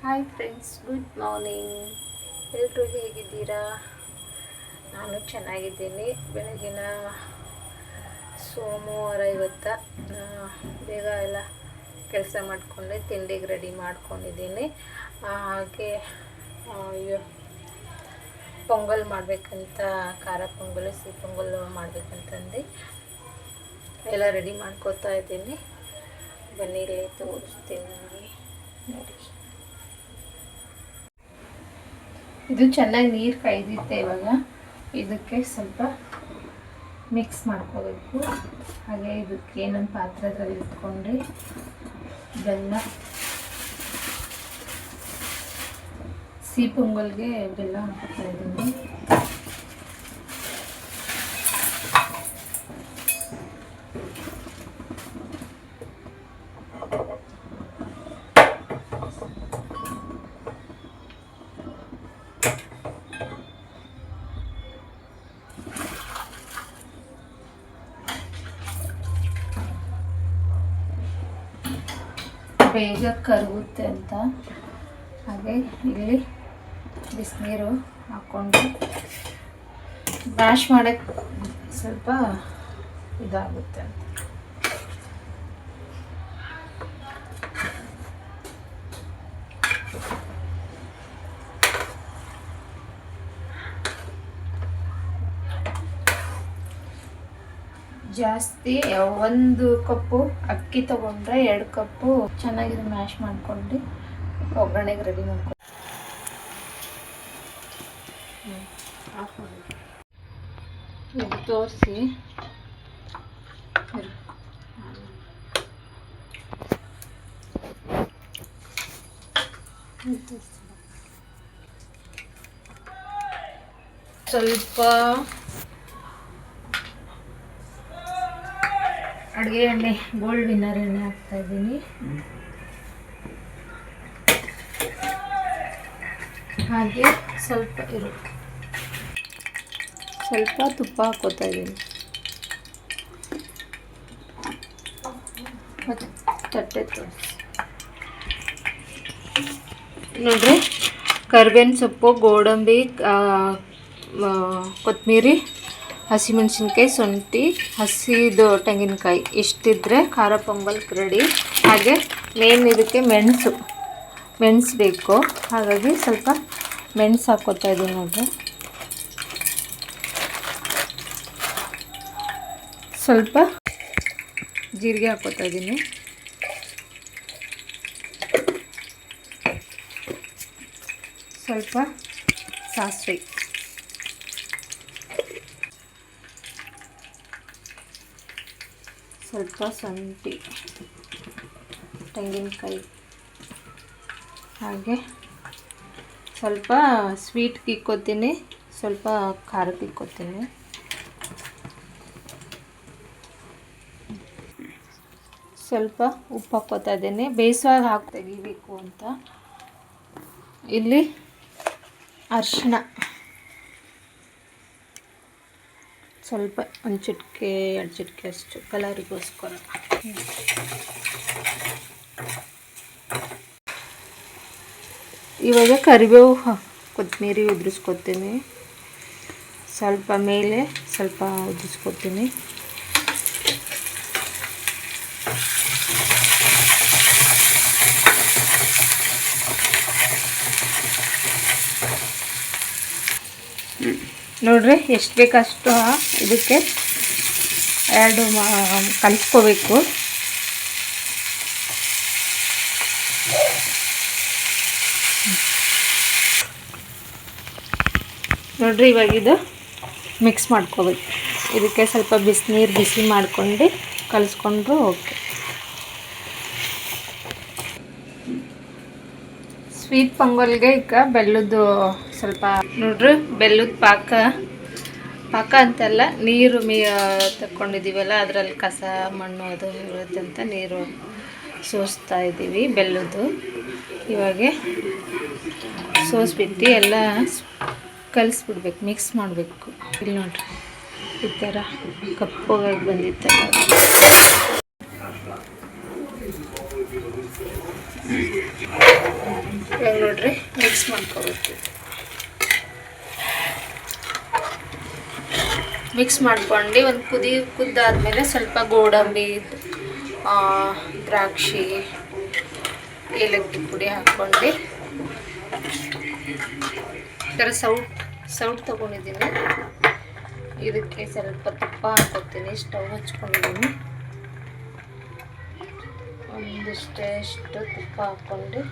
Hi friends, good morning. ಎಲ್ಲರೂ ಹೇಗಿದ್ದೀರಾ? ನಾನು ಚೆನ್ನಾಗಿದ್ದೀನಿ. ಬೆಳಗಿನ ಸೋಮವಾರ ಇವತ್ತು ಬೇಗ ಎಲ್ಲ ಕೆಲಸ ಮಾಡಿಕೊಂಡೆ, ತಿಂಡಿಗೆ ರೆಡಿ ಮಾಡ್ಕೊಂಡಿದ್ದೀನಿ. ಹಾಗೆ ಪೊಂಗಲ್ ಮಾಡಬೇಕಂತ, ಖಾರ ಪೊಂಗಲ್, ಸಿಹಿ ಪೊಂಗಲ್ ಮಾಡಬೇಕಂತಂದು ಎಲ್ಲ ರೆಡಿ ಮಾಡ್ಕೋತಾ ಇದ್ದೀನಿ. ಬನ್ನಿ ಇಲ್ಲಿ ತೋರಿಸ್ತೀನಿ ನೋಡಿ. ಇದು ಚೆನ್ನಾಗಿ ನೀರು ಕಾಯ್ದಿತ್ತೆ. ಇವಾಗ ಇದಕ್ಕೆ ಸ್ವಲ್ಪ ಮಿಕ್ಸ್ ಮಾಡ್ಕೋಬೇಕು. ಹಾಗೆ ಇದಕ್ಕೆ ಏನೊಂದು ಪಾತ್ರದಲ್ಲಿ ಇಟ್ಕೊಂಡು ಬೆಲ್ಲ, ಸಿಹಿ ಪೊಂಗಲ್ಗೆ ಬೆಲ್ಲ ಹಾಕ್ತಾ ಇದ್ದೀನಿ. ಬೇಗ ಕರಗುತ್ತೆ ಅಂತ ಹಾಗೆ ಇಲ್ಲಿ ಬಿಸಿನೀರು ಹಾಕ್ಕೊಂಡು ಮ್ಯಾಶ್ ಮಾಡೋಕ್ಕೆ ಸ್ವಲ್ಪ ಇದಾಗುತ್ತೆ ಅಂತ. ಜಾಸ್ತಿ 1 ಕಪ್ಪು ಅಕ್ಕಿ ತೊಗೊಂಡ್ರೆ 2 ಕಪ್ಪು ಚೆನ್ನಾಗಿದೆ ಮ್ಯಾಶ್ ಮಾಡ್ಕೊಂಡು ಒಗ್ಗರಣೆಗೆ ರೆಡಿ ಮಾಡ್ಕೊಂಡು ತೋರಿಸಿ. ಸ್ವಲ್ಪ ಅಡುಗೆ ಎಣ್ಣೆ, ಗೋಲ್ಡ್ ವಿನ್ನರ್ ಎಣ್ಣೆ ಹಾಕ್ತಾ ಇದ್ದೀನಿ. ಹಾಗೆ ಸ್ವಲ್ಪ ತುಪ್ಪ ಹಾಕೋತಾ ಇದ್ದೀನಿ. ಮತ್ತು ತಟ್ಟೆ ತೋರಿಸಿ ನೋಡ್ರಿ. ಕರಿಬೇವಿನ ಸೊಪ್ಪು, ಗೋಡಂಬಿ, ಕೊತ್ತಂಬರಿ, ಹಸಿಮೆಣಸಿನ್ಕಾಯಿ, ಶುಂಠಿ, ಹಸಿದು ತೆಂಗಿನಕಾಯಿ ಇಷ್ಟಿದ್ರೆ ಖಾರ ಪೊಂಗಲ್ ರೆಡಿ. ಹಾಗೆ ಮೇನ್ ಇದಕ್ಕೆ ಮೆಣಸು ಬೇಕು. ಹಾಗಾಗಿ ಸ್ವಲ್ಪ ಮೆಣಸು ಹಾಕ್ಕೋತಾ ಇದ್ದೀನಿ ನೋಡ್ರಿ. ಸ್ವಲ್ಪ ಜೀರಿಗೆ ಹಾಕ್ಕೋತಾ ಇದ್ದೀನಿ. ಸ್ವಲ್ಪ ಸಾಸಿವೆ, ಸ್ವಲ್ಪ ಶುಂಠಿ, ತೆಂಗಿನಕಾಯಿ, ಹಾಗೆ ಸ್ವಲ್ಪ ಸ್ವೀಟ್ಗೆ ಇಕ್ಕೋತೀನಿ, ಸ್ವಲ್ಪ ಖಾರಕ್ಕೆ ಇಕ್ಕೋತೀನಿ. ಸ್ವಲ್ಪ ಉಪ್ಪು ಹಾಕ್ಕೋತಾ ಇದ್ದೀನಿ. ಬೇಯಿಸುವಾಗ ಹಾಕಿ ತೆಗಿಬೇಕು ಅಂತ. ಇಲ್ಲಿ ಅರಿಶಿನ ಸ್ವಲ್ಪ 1 ಚಿಟಿಕೆ 2 ಚಿಟಿಕೆ ಅಷ್ಟು ಕಲರಿಗೋಸ್ಕರ. ಇವಾಗ ಕರಿಬೇವು, ಕೊತ್ತಂಬರಿ ಉದುರಿಸ್ಕೊತೀನಿ. ಸ್ವಲ್ಪ ಮೇಲೆ ಸ್ವಲ್ಪ ಉದುರಿಸ್ಕೊತೀನಿ. ನೋಡ್ರಿ, ಎಷ್ಟು ಬೇಕಷ್ಟು ಇದಕ್ಕೆ ಕಲಿಸ್ಕೋಬೇಕು. ನೋಡ್ರಿ, ಇವಾಗ ಇದು ಮಿಕ್ಸ್ ಮಾಡ್ಕೋಬೇಕು. ಇದಕ್ಕೆ ಸ್ವಲ್ಪ ಬಿಸಿನೀರು ಬಿಸಿ ಮಾಡ್ಕೊಂಡು ಕಲಿಸ್ಕೊಂಡ್ರು ಓಕೆ. ಸ್ವೀಟ್ ಪೊಂಗಲ್ಗೆ ಈಗ ಬೆಲ್ಲದ್ದು ಸ್ವಲ್ಪ ನೋಡ್ರಿ, ಬೆಲ್ಲದ ಪಾಕ ಅಂತಲ್ಲ, ನೀರು ತಕ್ಕೊಂಡಿದ್ದೀವಲ್ಲ ಅದರಲ್ಲಿ ಕಸ ಮಣ್ಣು ಅದು ಇರುತ್ತೆ ಅಂತ ನೀರು ಸೋಸ್ತಾ ಇದ್ದೀವಿ ಬೆಲ್ಲದ್ದು. ಇವಾಗ ಸೋಸ್ಬಿಟ್ಟು ಎಲ್ಲ ಕಲಿಸ್ಬಿಡ್ಬೇಕು, ಮಿಕ್ಸ್ ಮಾಡಬೇಕು. ಇಲ್ಲಿ ನೋಡ್ರಿ, ಈ ಥರ ಕಪ್ಪಗಾಗಿ ಬಂದಿತ್ತಲ್ಲ. ಇವಾಗ ನೋಡ್ರಿ ಮಿಕ್ಸ್ ಮಾಡ್ಕೋಬೇಕು. ಮಿಕ್ಸ್ ಮಾಡ್ಕೊಂಡು ಒಂದು ಕುದ್ದಾದ್ಮೇಲೆ ಸ್ವಲ್ಪ ಗೋಡಂಬಿ, ದ್ರಾಕ್ಷಿ, ಏಲಕ್ಕಿ ಪುಡಿ ಹಾಕ್ಕೊಂಡು ಈ ಥರ ಸೌಟ್ ತೊಗೊಂಡಿದ್ದೀನಿ. ಇದಕ್ಕೆ ಸ್ವಲ್ಪ ತುಪ್ಪ ಹಾಕ್ಕೊತೀನಿ. ಸ್ಟವ್ ಹಚ್ಕೊಂಡಿದ್ದೀನಿ. ಒಂದಿಷ್ಟು ತುಪ್ಪ ಹಾಕ್ಕೊಂಡು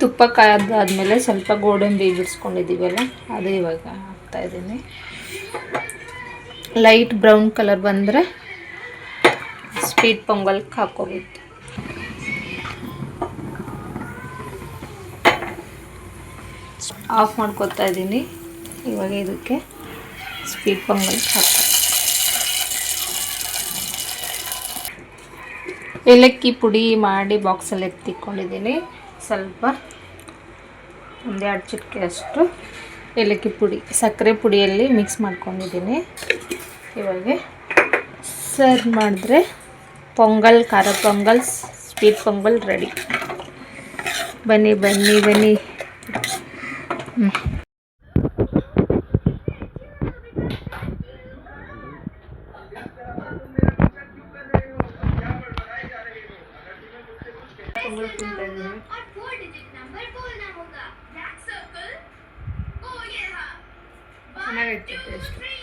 ತುಪ್ಪ ಕಾಯ್ದಾದ್ಮೇಲೆ ಸ್ವಲ್ಪ ಗೋಡಂಬಿ ಬಿಡಿಸ್ಕೊಂಡಿದ್ದೀವಲ್ಲ ಅದು ಇವಾಗ ಹಾಕ್ತಾಯಿದ್ದೀನಿ. ಲೈಟ್ ಬ್ರೌನ್ ಕಲರ್ ಬಂದರೆ ಸ್ವೀಟ್ ಪೊಂಗಲ್ಗೆ ಹಾಕ್ಕೋಬೇಕು. ಆಫ್ ಮಾಡ್ಕೊತಾ ಇದ್ದೀನಿ. ಇವಾಗ ಇದಕ್ಕೆ ಸ್ವೀಟ್ ಪೊಂಗಲ್ಗೆ ಹಾಕಿ ಏಲಕ್ಕಿ ಪುಡಿ ಮಾಡಿ ಬಾಕ್ಸಲ್ಲಿ ಎತ್ತಿಕೊಂಡಿದ್ದೀನಿ. ಸ್ವಲ್ಪ 1-2 ಚಿಟಿಕೆ ಅಷ್ಟು ಏಲಕ್ಕಿ ಪುಡಿ ಸಕ್ಕರೆ ಪುಡಿಯಲ್ಲಿ ಮಿಕ್ಸ್ ಮಾಡ್ಕೊಂಡಿದ್ದೀನಿ. ಇವಾಗ ಸರ್ವ್ ಮಾಡಿದ್ರೆ ಪೊಂಗಲ್, ಖಾರ ಪೊಂಗಲ್, ಸ್ವೀಟ್ ಪೊಂಗಲ್ ರೆಡಿ. ಬನ್ನಿ ಬನ್ನಿ ಬನ್ನಿ. ಚೆನ್ನಾಗೈತೆ ಟೇಸ್ಟ್.